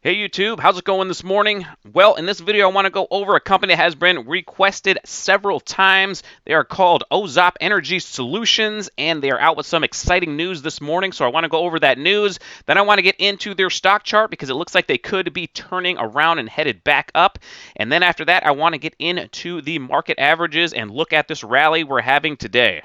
Hey YouTube, how's it going this morning? Well, in this video I want to go over a company that has been requested several times. They are called OZSC Energy Solutions, and they are out with some exciting news this morning, so I want to go over that news. Then I want to get into their stock chart because it looks like they could be turning around and headed back up. And then after that I want to get into the market averages and look at this rally we're having today.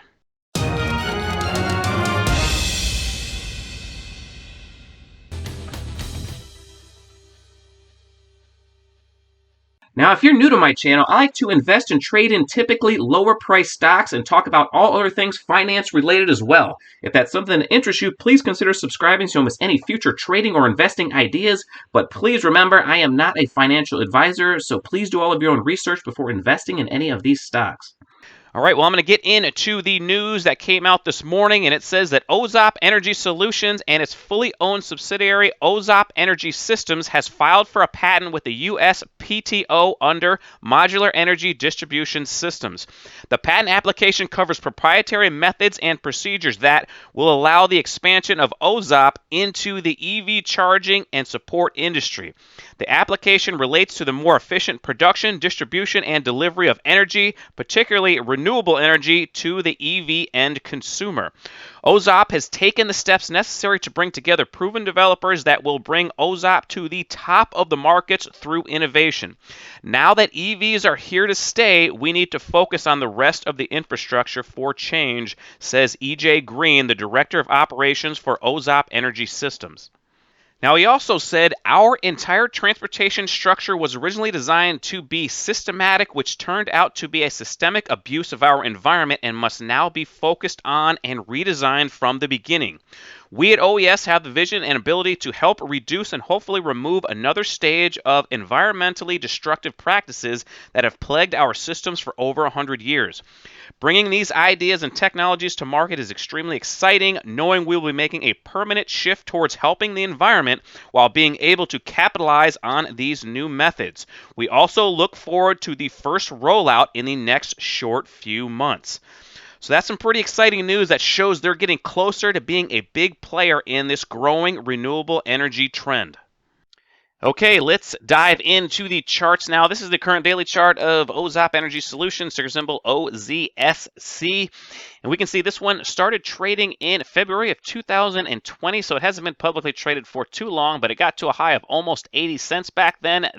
Now, if you're new to my channel, I like to invest and trade in typically lower price stocks and talk about all other things finance related as well. If that's something that interests you, please consider subscribing so you don't miss any future trading or investing ideas. But please remember, I am not a financial advisor, so please do all of your own research before investing in any of these stocks. All right, well, I'm going to get into the news that came out this morning, and it says that OZSC Energy Solutions and its fully owned subsidiary, OZSC Energy Systems, has filed for a patent with the USPTO under Modular Energy Distribution Systems. The patent application covers proprietary methods and procedures that will allow the expansion of OZSC into the EV charging and support industry. The application relates to the more efficient production, distribution, and delivery of energy, particularly renewable energy, to the EV end consumer. OZSC has taken the steps necessary to bring together proven developers that will bring OZSC to the top of the markets through innovation. Now that EVs are here to stay, we need to focus on the rest of the infrastructure for change, says E.J. Green, the Director of Operations for OZSC Energy Systems. Now, he also said, our entire transportation structure was originally designed to be systematic, which turned out to be a systemic abuse of our environment and must now be focused on and redesigned from the beginning. We at OES have the vision and ability to help reduce and hopefully remove another stage of environmentally destructive practices that have plagued our systems for over 100 years. Bringing these ideas and technologies to market is extremely exciting, knowing we will be making a permanent shift towards helping the environment while being able to capitalize on these new methods. We also look forward to the first rollout in the next short few months. So that's some pretty exciting news that shows they're getting closer to being a big player in this growing renewable energy trend. Okay, let's dive into the charts now. This is the current daily chart of OZSC Energy Solutions, ticker symbol OZSC. And we can see this one started trading in February of 2020, so it hasn't been publicly traded for too long, but it got to a high of almost 80 cents back then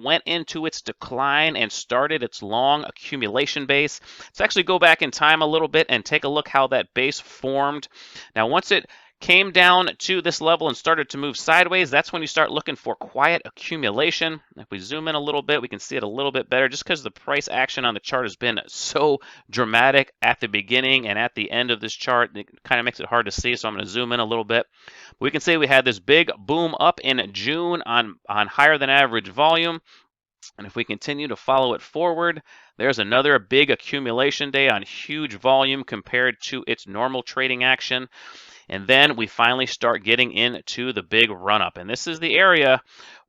went into its decline and started its long accumulation base. Let's actually go back in time a little bit and take a look how that base formed. Now, once it came down to this level and started to move sideways, that's when you start looking for quiet accumulation. If we zoom in a little bit, we can see it a little bit better just because the price action on the chart has been so dramatic at the beginning and at the end of this chart. It kind of makes it hard to see, so I'm going to zoom in a little bit. We can see we had this big boom up in June on higher than average volume. And if we continue to follow it forward, there's another big accumulation day on huge volume compared to its normal trading action. And then we finally start getting into the big run-up. And this is the area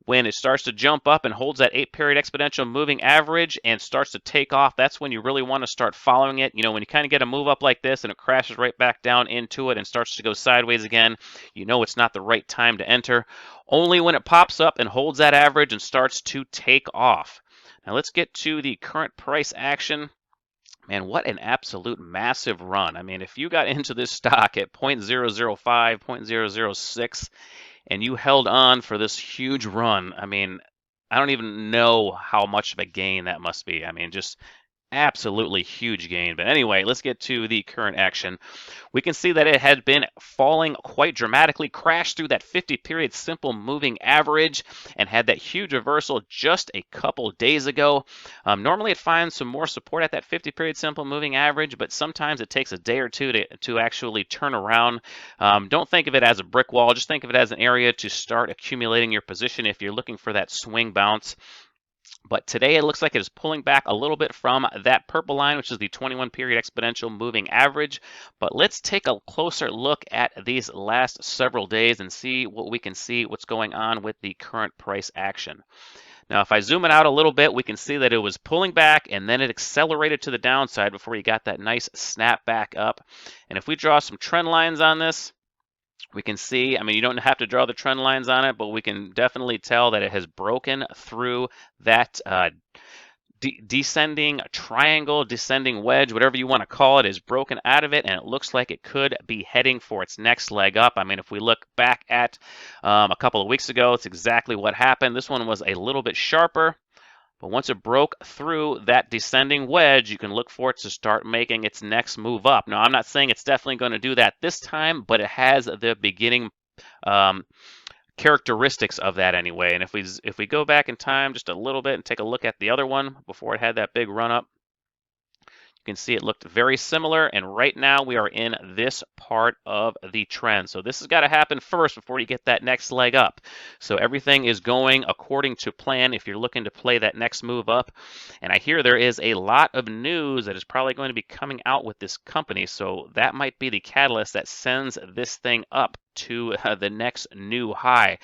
when it starts to jump up and holds that 8-period exponential moving average and starts to take off. That's when you really want to start following it. You know, when you kind of get a move up like this and it crashes right back down into it and starts to go sideways again, you know it's not the right time to enter. Only when it pops up and holds that average and starts to take off. Now let's get to the current price action. Man, what an absolute massive run. I mean, if you got into this stock at 0.005, 0.006, and you held on for this huge run, I mean, I don't even know how much of a gain that must be. I mean, just absolutely huge gain. But anyway, let's get to the current action. We can see that it had been falling quite dramatically, crashed through that 50-period simple moving average, and had that huge reversal just a couple days ago. Normally it finds some more support at that 50-period simple moving average, but sometimes it takes a day or two to actually turn around. Don't think of it as a brick wall. Just think of it as an area to start accumulating your position if you're looking for that swing bounce. But today it looks like it is pulling back a little bit from that purple line, which is the 21-period exponential moving average. But let's take a closer look at these last several days and see what we can see what's going on with the current price action. Now, if I zoom it out a little bit, we can see that it was pulling back and then it accelerated to the downside before you got that nice snap back up. And if we draw some trend lines on this, We can see, I mean, you don't have to draw the trend lines on it, but we can definitely tell that it has broken through that descending triangle, descending wedge, whatever you want to call it, is broken out of it, and it looks like it could be heading for its next leg up. I mean, if we look back at a couple of weeks ago, it's exactly what happened. This one was a little bit sharper, but once it broke through that descending wedge, you can look for it to start making its next move up. Now, I'm not saying it's definitely going to do that this time, but it has the beginning um, characteristics of that anyway. And if we go back in time just a little bit and take a look at the other one before it had that big run up, you can see it looked very similar, and right now we are in this part of the trend. So this has got to happen first before you get that next leg up. So everything is going according to plan if you're looking to play that next move up. And I hear there is a lot of news that is probably going to be coming out with this company. So that might be the catalyst that sends this thing up to the next new high,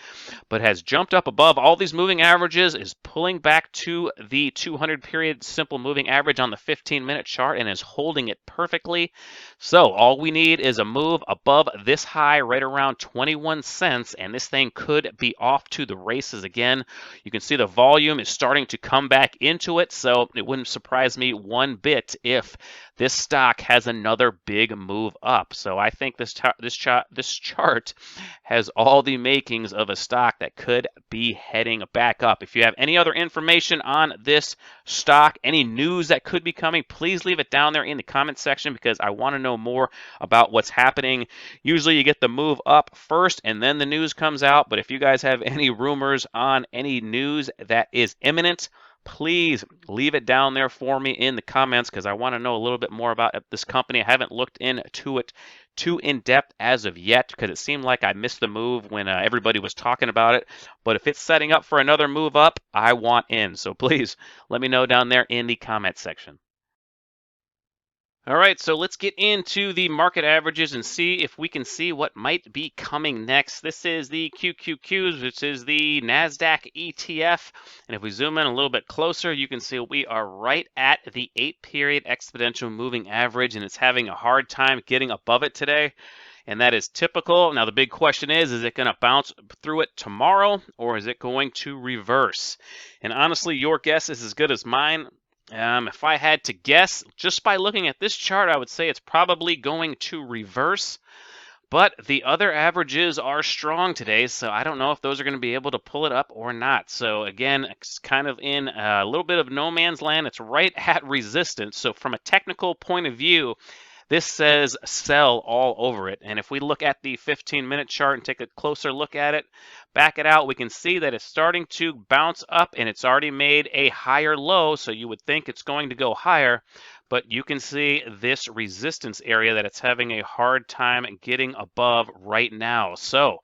but has jumped up above all these moving averages, is pulling back to the 200 period simple moving average on the 15-minute chart and is holding it perfectly. So all we need is a move above this high right around 21 cents, and this thing could be off to the races again. You can see the volume is starting to come back into it, so it wouldn't surprise me one bit if this stock has another big move up. So I think this chart has all the makings of a stock that could be heading back up. If you have any other information on this stock, any news that could be coming, please leave it down there in the comment section, because I want to know more about what's happening. Usually you get the move up first and then the news comes out, but if you guys have any rumors on any news that is imminent, please leave it down there for me in the comments, because I want to know a little bit more about this company. I haven't looked into it too in depth as of yet, because it seemed like I missed the move when everybody was talking about it. But if it's setting up for another move up, I want in. So please let me know down there in the comment section. All right, so let's get into the market averages and see if we can see what might be coming next. This is the QQQs, which is the NASDAQ ETF. And if we zoom in a little bit closer, you can see we are right at the 8-period exponential moving average, and it's having a hard time getting above it today. And that is typical. Now, the big question is it going to bounce through it tomorrow, or is it going to reverse? And honestly, your guess is as good as mine. If I had to guess, just by looking at this chart, I would say it's probably going to reverse. But the other averages are strong today, so I don't know if those are going to be able to pull it up or not. So again, it's kind of in a little bit of no man's land. It's right at resistance. So from a technical point of view, this says sell all over it. And if we look at the 15-minute chart and take a closer look at it, back it out, we can see that it's starting to bounce up, and it's already made a higher low, so you would think it's going to go higher. But you can see this resistance area that it's having a hard time getting above right now. So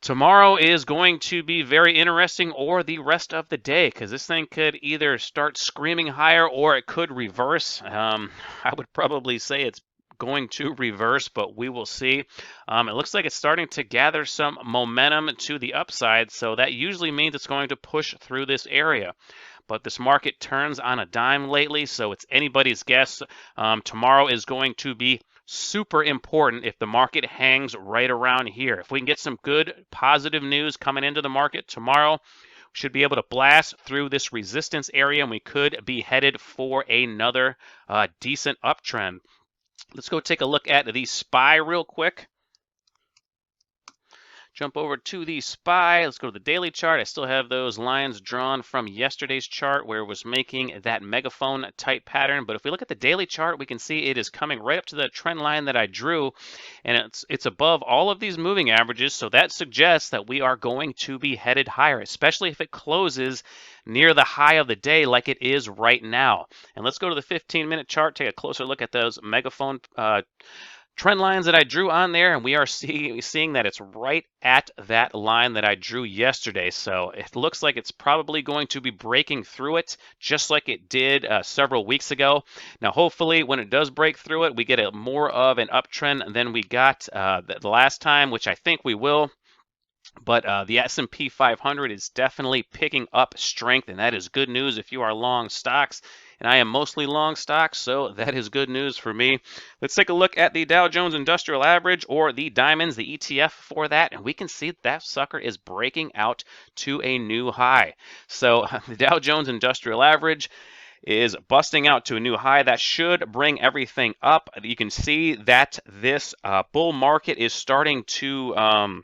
tomorrow is going to be very interesting, or the rest of the day, because this thing could either start screaming higher or it could reverse. I would probably say it's going to reverse, but we will see. It looks like it's starting to gather some momentum to the upside, so that usually means it's going to push through this area. But this market turns on a dime lately, so it's anybody's guess. Tomorrow is going to be super important if the market hangs right around here. If we can get some good positive news coming into the market tomorrow, we should be able to blast through this resistance area, and we could be headed for another decent uptrend. Let's go take a look at the SPY real quick. Jump over to the SPY. Let's go to the daily chart. I still have those lines drawn from yesterday's chart where it was making that megaphone type pattern. But if we look at the daily chart, we can see it is coming right up to the trend line that I drew, and it's above all of these moving averages. So that suggests that we are going to be headed higher, especially if it closes near the high of the day like it is right now. And let's go to the 15-minute chart, take a closer look at those megaphone trend lines that I drew on there, and we are seeing that it's right at that line that I drew yesterday. So it looks like it's probably going to be breaking through it just like it did several weeks ago. Now, hopefully, when it does break through it, we get more of an uptrend than we got the last time, which I think we will. But the S&P 500 is definitely picking up strength, and that is good news if you are long stocks. and I am mostly long stocks, so that is good news for me. Let's take a look at the Dow Jones Industrial Average, or the Diamonds, the ETF for that, and we can see that sucker is breaking out to a new high. So the Dow Jones Industrial Average is busting out to a new high. That should bring everything up. You can see that this bull market is starting to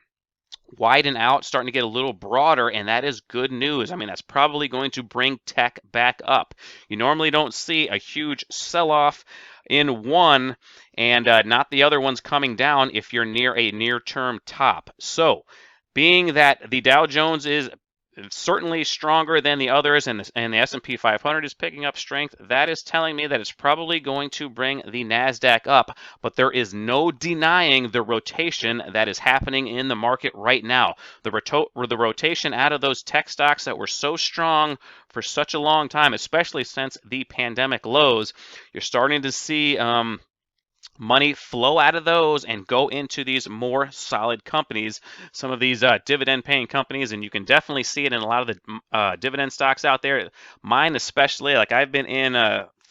widen out, starting to get a little broader, and that is good news. I mean, that's probably going to bring tech back up. You normally don't see a huge sell-off in one and not the other ones coming down if you're near a near-term top. So, being that the Dow Jones is certainly stronger than the others, and the S&P 500 is picking up strength, that is telling me that it's probably going to bring the NASDAQ up, but there is no denying the rotation that is happening in the market right now. The rotation out of those tech stocks that were so strong for such a long time, especially since the pandemic lows, you're starting to see money flow out of those and go into these more solid companies, some of these dividend paying companies, and you can definitely see it in a lot of the dividend stocks out there. Mine especially, like I've been in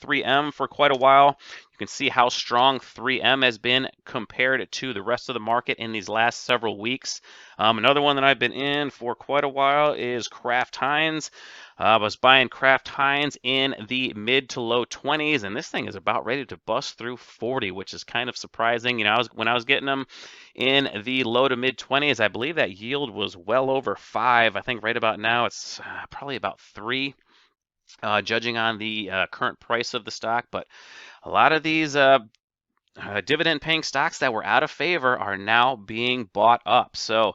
3M for quite a while. You can see how strong 3M has been compared to the rest of the market in these last several weeks. Another one that I've been in for quite a while is Kraft Heinz. I was buying Kraft Heinz in the mid to low 20s, and this thing is about ready to bust through 40, which is kind of surprising. You know, when I was getting them in the low to mid 20s, I believe that yield was well over 5. I think right about now it's probably about 3. Judging on the current price of the stock, but a lot of these dividend-paying stocks that were out of favor are now being bought up. So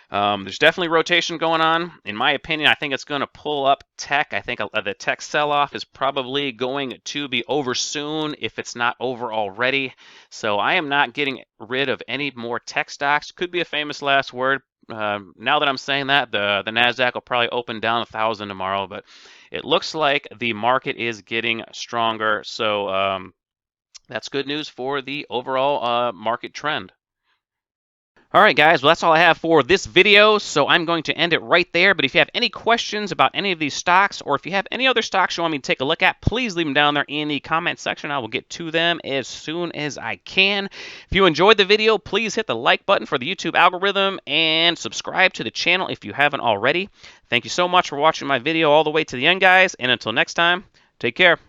there's definitely rotation going on. In my opinion, I think it's going to pull up tech. I think the tech sell-off is probably going to be over soon if it's not over already. So I am not getting rid of any more tech stocks. Could be a famous last word. Now that I'm saying that, the NASDAQ will probably open down 1,000 tomorrow, but it looks like the market is getting stronger. So that's good news for the overall market trend. All right, guys, well, that's all I have for this video, so I'm going to end it right there. But if you have any questions about any of these stocks, or if you have any other stocks you want me to take a look at, please leave them down there in the comment section. I will get to them as soon as I can. If you enjoyed the video, please hit the like button for the YouTube algorithm and subscribe to the channel if you haven't already. Thank you so much for watching my video all the way to the end, guys, and until next time, take care.